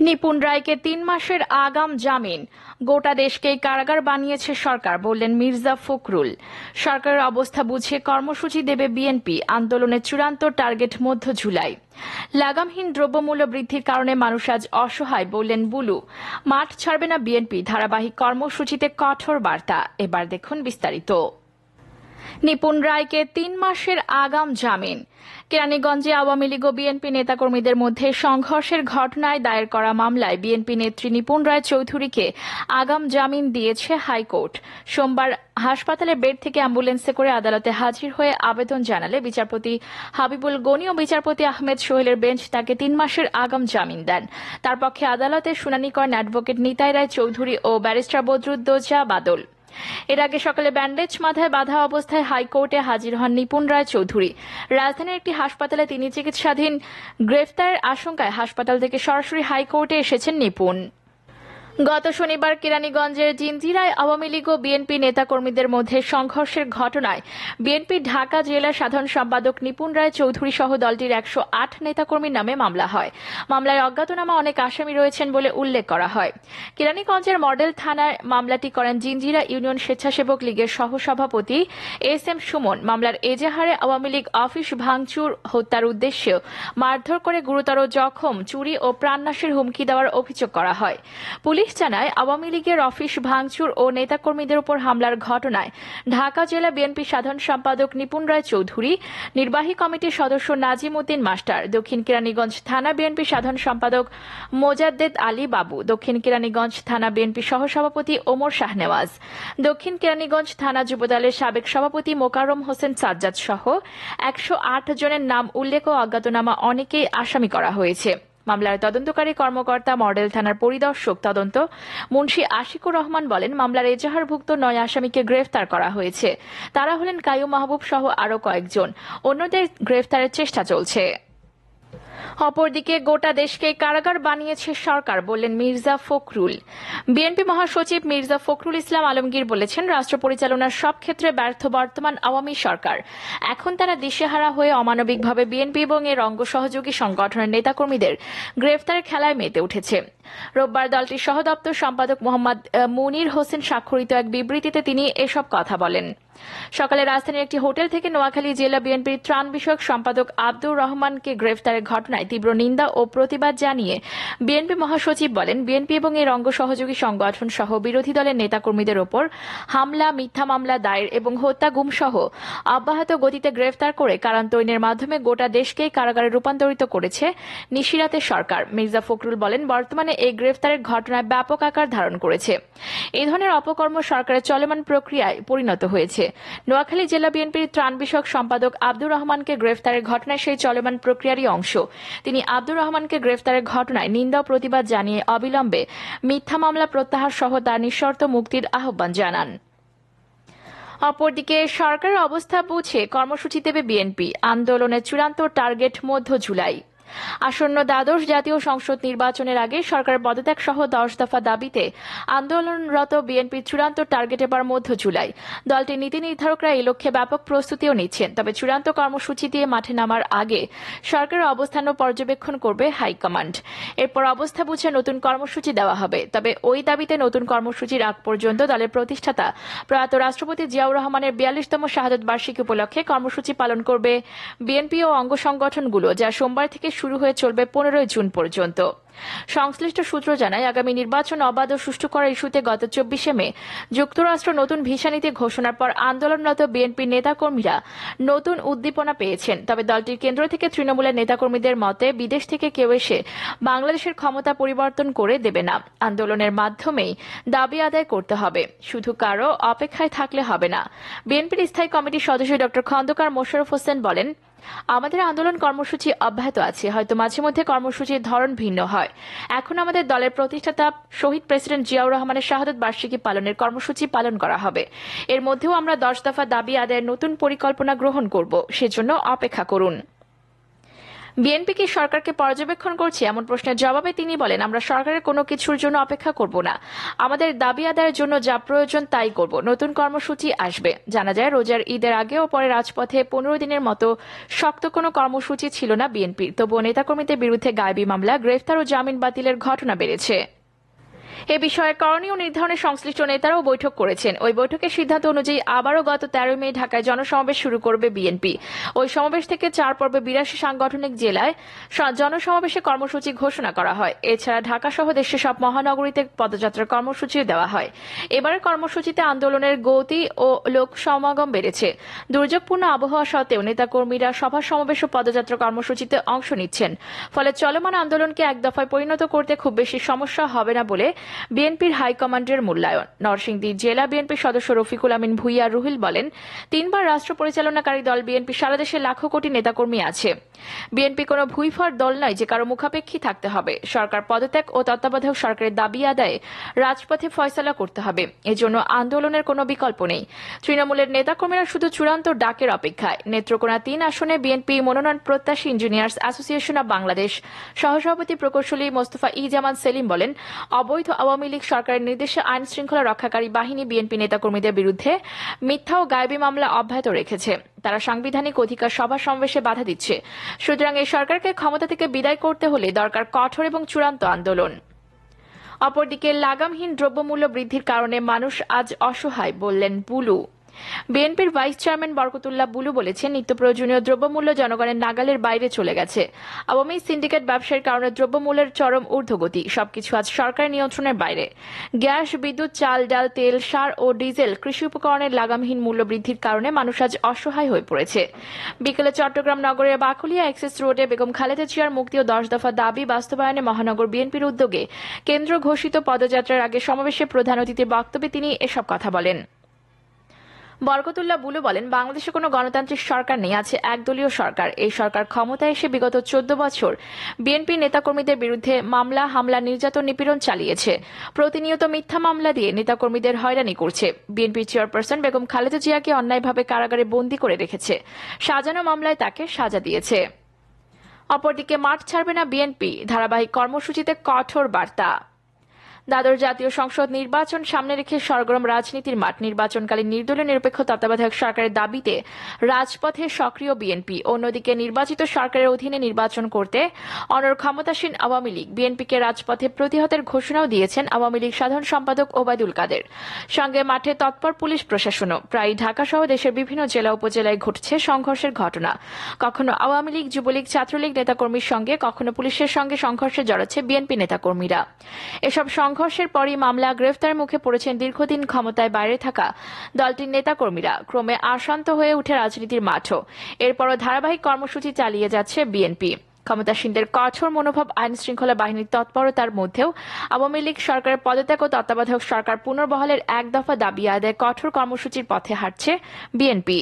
নিপুণ রায়কে ৩ মাসের আগাম জামিন। গোটা দেশকেই কারাগার বানিয়েছে সরকার, বললেন মির্জা ফখরুল। সরকারের অবস্থা বুঝে কর্মসূচি দেবে বিএনপি, আন্দোলনের চূড়ান্ত টার্গেট মধ্য জুলাই। লাগামহীন দ্রব্যমূল্য বৃদ্ধির কারণে মানুষ আজ অসহায়, বললেন বুলু। মাঠ ছাড়বে না বিএনপি, ধারাবাহিক কর্মসূচিতে কঠোর বার্তা। এবার দেখুন বিস্তারিত। নিপুণ রায়কে ৩ মাসের আগাম জামিন। কেরানীগঞ্জে আওয়ামী লীগ ও বিএনপি নেতাকর্মীদের মধ্যে সংঘর্ষের ঘটনায় দায়ের করা মামলায় বিএনপি নেত্রী নিপুণ রায় চৌধুরীকে আগাম জামিন দিয়েছে হাইকোর্ট। সোমবার হাসপাতালের বেড থেকে অ্যাম্বুলেন্সে করে আদালতে হাজির হয়ে আবেদন জানালে বিচারপতি হাবিবুল গনি ও বিচারপতি আহমেদ সোহেলের বেঞ্চ তাকে ৩ মাসের আগাম জামিন দেন। তার পক্ষে আদালতে শুনানি করেন অ্যাডভোকেট নিতাই রায় চৌধুরী ও ব্যারিস্টার বদরুদ্দোজা বাদল। এর আগে সকালে ব্যান্ডেজ মাথায় বাঁধা অবস্থায় হাইকোর্টে হাজির হন নিপুণ রায় চৌধুরী। রাজধানীর একটি হাসপাতালে তিনি চিকিৎসাধীন। গ্রেফতারের আশঙ্কায় হাসপাতাল থেকে সরাসরি হাইকোর্টে এসেছেন নিপুণ। গত শনিবার কেরানীগঞ্জের জিঞ্জিরায় আওয়ামী লীগ ও বিএনপি নেতাকর্মীদের মধ্যে সংঘর্ষের ঘটনায় বিএনপি ঢাকা জেলা সাধারণ সম্পাদক নিপুণ রায় চৌধুরী সহ দলটির ১০৮ নেতাকর্মীর নামে মামলা হয়। মামলায় অজ্ঞাতনামা অনেক আসামি রয়েছেন বলে উল্লেখ করা হয়। কেরানীগঞ্জের মডেল থানায় মামলাটি করেন জিঞ্জিরা ইউনিয়ন স্বেচ্ছাসেবক লীগের সহসভাপতি এস.এম. সুমন। মামলার এজাহারে আওয়ামী লীগ অফিস ভাঙচুর, হত্যার উদ্দেশ্যে মারধর করে গুরুতর জখম, চুরি ও প্রাণনাশের হুমকি দেওয়ার অভিযোগ করা হয়। পুলিশ জানায়, আওয়ামী লীগের অফিস ভাঙচুর ও নেতাকর্মীদের উপর হামলার ঘটনায় ঢাকা জেলা বিএনপি সাধারণ সম্পাদক নিপুণ রায় চৌধুরী, নির্বাহী কমিটির সদস্য নাজিম উদ্দিন মাস্টার, দক্ষিণ কেরানীগঞ্জ থানা বিএনপি সাধারণ সম্পাদক মোজাদ্দেদ আলী বাবু, দক্ষিণ কেরানীগঞ্জ থানা বিএনপি সহসভাপতি ওমর শাহনেওয়াজ, দক্ষিণ কেরানীগঞ্জ থানা যুবদলের সাবেক সভাপতি মোকাররম হোসেন সাজ্জাদ সহ ১০৮ জনের নাম উল্লেখ ও অজ্ঞাতনামা অনেকেই আসামি করা হয়েছে। মামলার তদন্তকারী কর্মকর্তা মডেল থানার পরিদর্শক তদন্ত মুন্সি আশিকুর রহমান বলেন, মামলার এজাহারভুক্ত ৯ আসামিকে গ্রেফতার করা হয়েছে। তারা হলেন কাইয়ুম মাহবুব সহ আরও কয়েকজন। অন্যদের গ্রেফতারের চেষ্টা চলছে। অপরদিকে গোটা দেশকে কারাগার বানিয়েছে সরকার, বললেন মির্জা ফখরুল। বিএনপি মহাসচিব মির্জা ফখরুল ইসলাম আলমগীর বলেছেন, রাষ্ট্র পরিচালনার সব ক্ষেত্রে ব্যর্থ বর্তমান আওয়ামী সরকার। এখন তারা দিশেহারা হয়ে অমানবিকভাবে বিএনপি এবং এর অঙ্গ সহযোগী সংগঠনের নেতাকর্মীদের গ্রেফতারের খেলায় মেতে উঠেছে। রোববার দলটির সহ দপ্তর সম্পাদক মোহাম্মদ মুনির হোসেন স্বাক্ষরিত এক বিবৃতিতে তিনি এসব কথা বলেন। সকালে রাজধানীর একটি হোটেল থেকে নোয়াখালী জেলা বিএনপির ত্রাণ বিষয়ক সম্পাদক আব্দুর রহমানকে গ্রেফতারের ঘটনায় তীব্র নিন্দা ও প্রতিবাদ জানিয়ে বিএনপি মহাসচিব বলেন, বিএনপি এবং এর অঙ্গ সহযোগী সংগঠন সহ বিরোধী দলের নেতাকর্মীদের ওপর হামলা, মিথ্যা মামলা দায়ের এবং হত্যা, গুম সহ অব্যাহত গতিতে গ্রেফতার করে কারান্তরীণের মাধ্যমে গোটা দেশকেই কারাগারে রূপান্তরিত করেছে নিশিরাতের সরকার। মির্জা ফখরুল বলেন, বর্তমানে এই গ্রেফতারের ঘটনায় ব্যাপক আকার ধারণ করেছে। এই ধরনের অপকর্ম সরকারের চলমান প্রক্রিয়ায় পরিণত হয়েছে। নোয়াখালী জেলা বিএনপির ত্রাণ বিষয়ক সম্পাদক আব্দুর রহমানকে গ্রেফতারের ঘটনায় সেই চলমান প্রক্রিয়ারই অংশ। তিনি আব্দুর রহমানকে গ্রেফতারের ঘটনায় নিন্দা ও প্রতিবাদ জানিয়ে অবিলম্বে মিথ্যা মামলা প্রত্যাহার সহ তার নিঃশর্ত মুক্তির আহ্বান জানান। অপরদিকে সরকারের অবস্থা বুঝে কর্মসূচি দেবে বিএনপি, আন্দোলনের চূড়ান্ত টার্গেট মধ্য জুলাই। আসন্ন দ্বাদশ জাতীয় সংসদ নির্বাচনের আগে সরকারের পদত্যাগ সহ ১০ দফা দাবিতে আন্দোলনরত বিএনপির চূড়ান্ত টার্গেট এবার মধ্য জুলাই। দলটির নীতি নির্ধারকরা এই লক্ষ্যে ব্যাপক প্রস্তুতিও নিচ্ছেন। তবে চূড়ান্ত কর্মসূচি দিয়ে মাঠে নামার আগে সরকারের অবস্থান ও পর্যবেক্ষণ করবে হাইকমান্ড। এরপর অবস্থা বুঝে নতুন কর্মসূচি দেওয়া হবে। তবে ওই দাবিতে নতুন কর্মসূচির আগ পর্যন্ত দলের প্রতিষ্ঠাতা প্রয়াত রাষ্ট্রপতি জিয়াউর রহমানের ৪২তম শাহাদত বার্ষিকী উপলক্ষে কর্মসূচি পালন করবে বিএনপি ও অঙ্গ সংগঠনগুলো, যা সোমবার থেকে শুরু হয়ে চলবে ১৫ জুন পর্যন্ত। সংশ্লিষ্ট সূত্র জানায়, আগামী নির্বাচন অবাধ ও সুষ্ঠু করার ইস্যুতে গত ২৪শে মে যুক্তরাষ্ট্র নতুন ভিসা নীতি ঘোষণার পর আন্দোলনরত বিএনপির নেতাকর্মীরা নতুন উদ্দীপনা পেয়েছেন। তবে দলটির কেন্দ্র থেকে তৃণমূলের নেতাকর্মীদের মতে, বিদেশ থেকে কেউ এসে বাংলাদেশের ক্ষমতা পরিবর্তন করে দেবে না। আন্দোলনের মাধ্যমেই দাবি আদায় করতে হবে, শুধু কারো অপেক্ষায় থাকলে হবে না। বিএনপির স্থায়ী কমিটির সদস্য ড খন্দকার মোশাররফ হোসেন বলেন, আমাদের আন্দোলন কর্মসূচি অব্যাহত আছে, হয়তো মাঝে মধ্যে কর্মসূচির ধরন ভিন্ন হয়। এখন আমাদের দলের প্রতিষ্ঠাতা শহীদ প্রেসিডেন্ট জিয়াউর রহমানের শাহাদত বার্ষিকী পালনের কর্মসূচি পালন করা হবে। এর মধ্যেও আমরা ১০ দফা দাবি আদায়ের নতুন পরিকল্পনা গ্রহণ করব, সেজন্য অপেক্ষা করুন। বিএনপি কি সরকারকে পর্যবেক্ষণ করছে এমন প্রশ্নের জবাবে তিনি বলেন, আমরা সরকারের কোনো কিছুর জন্য অপেক্ষা করব না। আমাদের দাবি আদায়ের জন্য যা প্রয়োজন তাই করব। নতুন কর্মসূচি আসবে। জানা যায়, রোজার ঈদের আগে ও পরে রাজপথে 15 দিনের মতো শক্ত কোনো কর্মসূচি ছিল না বিএনপির। তবুও নেতাকর্মীদের বিরুদ্ধে গায়েবী মামলা, গ্রেফতার ও জামিন বাতিলের ঘটনা বেড়েছে। এ বিষয়ে করণীয় নির্ধারণে সংশ্লিষ্ট নেতারাও বৈঠক করেছেন। ওই বৈঠকের সিদ্ধান্ত অনুযায়ী আবারও গত 13 মে ঢাকায় জনসমাবেশ শুরু করবে বিএনপি। ওই সমাবেশ থেকে 4 পর্বে 82 সাংগঠনিক জেলায় জনসমাবেশে কর্মসূচি ঘোষণা করা হয়। এছাড়া ঢাকা সহ দেশের সব মহানগরীতে পদযাত্রার কর্মসূচিও দেওয়া হয়। এবারের কর্মসূচিতে আন্দোলনের গতি ও লোক সমাগম বেড়েছে। দুর্যোগপূর্ণ আবহাওয়া সত্ত্বেও নেতাকর্মীরা সভা সমাবেশ ও পদযাত্রা কর্মসূচিতে অংশ নিচ্ছেন। ফলে চলমান আন্দোলনকে এক দফায় পরিণত করতে খুব বেশি সমস্যা হবে না বলে বিএনপির হাইকমান্ডের মূল্যায়ন। নরসিংদী জেলা বিএনপির সদস্য রফিকুল আমিন ভূঁইয়া রুহিল বলেন, 3 বার রাষ্ট্র পরিচালনাকারী দল বিএনপি সারা দেশে লাখো কোটি নেতাকর্মী আছে। বিএনপি কোনো ভুইফর দল নয় যে কারো মুখাপেক্ষী থাকতে হবে। সরকার পদত্যাগ ও তত্ত্বাবধায়ক সরকারের দাবি আদায়ে রাজপথে ফয়সালা করতে হবে। এজন্য আন্দোলনের কোনো বিকল্প নেই। তৃণমূলের নেতাকর্মীরা শুধু চূড়ান্ত ডাকের অপেক্ষায়। নেত্রকোনা 3 আসনে বিএনপি মনোনয়ন প্রত্যাশী ইঞ্জিনিয়ার্স অ্যাসোসিয়েশন অব বাংলাদেশ সহসভাপতি প্রকৌশলী মোস্তফা ই জামান সেলিম বলেন, অবৈধ আওয়ামী লীগ সরকারের নির্দেশে আইন শৃঙ্খলা রক্ষাকারী বাহিনী বিএনপি নেতাকর্মীদের বিরুদ্ধে মিথ্যা ও গায়েবী মামলা অব্যাহত রেখেছে। তারা সাংবিধানিক অধিকার সভা সমাবেশে বাধা দিচ্ছে। সুতরাং এই সরকারকে ক্ষমতা থেকে বিদায় করতে হলে দরকার কঠোর এবং চূড়ান্ত আন্দোলন। অপরদিকে লাগামহীন দ্রব্যমূল্য বৃদ্ধির কারণে মানুষ আজ অসহায় বললেন বুলু। বিএনপির ভাইস চেয়ারম্যান বরকতুল্লাহ বুলু বলেছেন, নিত্য প্রয়োজনীয় দ্রব্যমূল্য জনগণের নাগালের বাইরে চলে গেছে। আওয়ামী সিন্ডিকেট ব্যবসার কারণে দ্রব্যমূল্যের চরম ঊর্ধ্বগতি। সবকিছু আজ সরকারের নিয়ন্ত্রণের বাইরে। গ্যাস, বিদ্যুৎ, চাল, ডাল, তেল, সার ও ডিজেল, কৃষি উপকরণের লাগামহীন মূল্য বৃদ্ধির কারণে মানুষ আজ অসহায় হয়ে পড়েছে। বিকেলে চট্টগ্রাম নগরের বাকুলিয়া এক্সেস রোডে বেগম খালেদা জিয়ার মুক্তি ও 10 দফা দাবি বাস্তবায়নে মহানগর বিএনপির উদ্যোগে কেন্দ্র ঘোষিত পদযাত্রার আগে সমাবেশে প্রধান অতিথির বক্তব্যে তিনি এসব কথা বলেন। বরকতুল্লাহ বুলু বলেন, বাংলাদেশে কোনো গণতান্ত্রিক সরকার নেই, আছে একদলীয় সরকার। এই সরকার ক্ষমতায় এসে বিগত 14 বছর বিএনপি নেতাকর্মীদের বিরুদ্ধে মামলা, হামলা, নির্যাতন, নিপীড়ন চালিয়েছে। প্রতিনিয়ত মিথ্যা মামলা দিয়ে নেতাকর্মীদের হয়রানি করছে। বিএনপি চেয়ারপারসন বেগম খালেদা জিয়াকে অন্যায়ভাবে কারাগারে বন্দী করে রেখেছে। সাজানো মামলায় তাকে সাজা দিয়েছে। অপরদিকে মাঠ ছাড়বে না বিএনপি, ধারাবাহিক কর্মসূচিতে কঠোর বার্তা। দ্বাদশ জাতীয় সংসদ নির্বাচন সামনে রেখে সরগরম রাজনীতির মাঠ। নির্বাচনকালীন নির্দলীয় নিরপেক্ষ তত্ত্বাবধায়ক সরকারের দাবিতে রাজপথে সক্রিয় বিএনপি। অন্যদিকে নির্বাচিত সরকারের অধীনে নির্বাচন করতে অনড় ক্ষমতাসীন আওয়ামী লীগ। বিএনপিকে রাজপথে প্রতিহতের ঘোষণাও দিয়েছেন আওয়ামী লীগ সাধারণ সম্পাদক ওবায়দুল কাদের। সঙ্গে মাঠে তৎপর পুলিশ প্রশাসনও। প্রায় ঢাকা সহ দেশের বিভিন্ন জেলা উপজেলায় ঘটছে সংঘর্ষের ঘটনা। কখনো আওয়ামী লীগ, যুবলীগ, ছাত্রলীগ নেতাকর্মীর সঙ্গে, কখনো পুলিশের সঙ্গে সংঘর্ষে জড়াচ্ছে বিএনপি নেতাকর্মীরা। এসব সংঘর্ষের পরই মামলা, গ্রেফতারের মুখে পড়েছেন দীর্ঘদিন ক্ষমতায় বাইরে থাকা দলটির নেতাকর্মীরা। ক্রমে অশান্ত হয়ে উঠে রাজনীতির মাঠও। এরপরও ধারাবাহিক কর্মসূচি চালিয়ে যাচ্ছে বিএনপি। ক্ষমতাসীনদের কঠোর মনোভাব, আইন শৃঙ্খলা বাহিনীর তৎপরতার মধ্যেও আওয়ামী লীগ সরকারের পদত্যাগ ও তত্ত্বাবধায়ক সরকার পুনর্বহালের এক দফা দাবি আদায়ে কঠোর কর্মসূচির পথে হাঁটছে বিএনপি।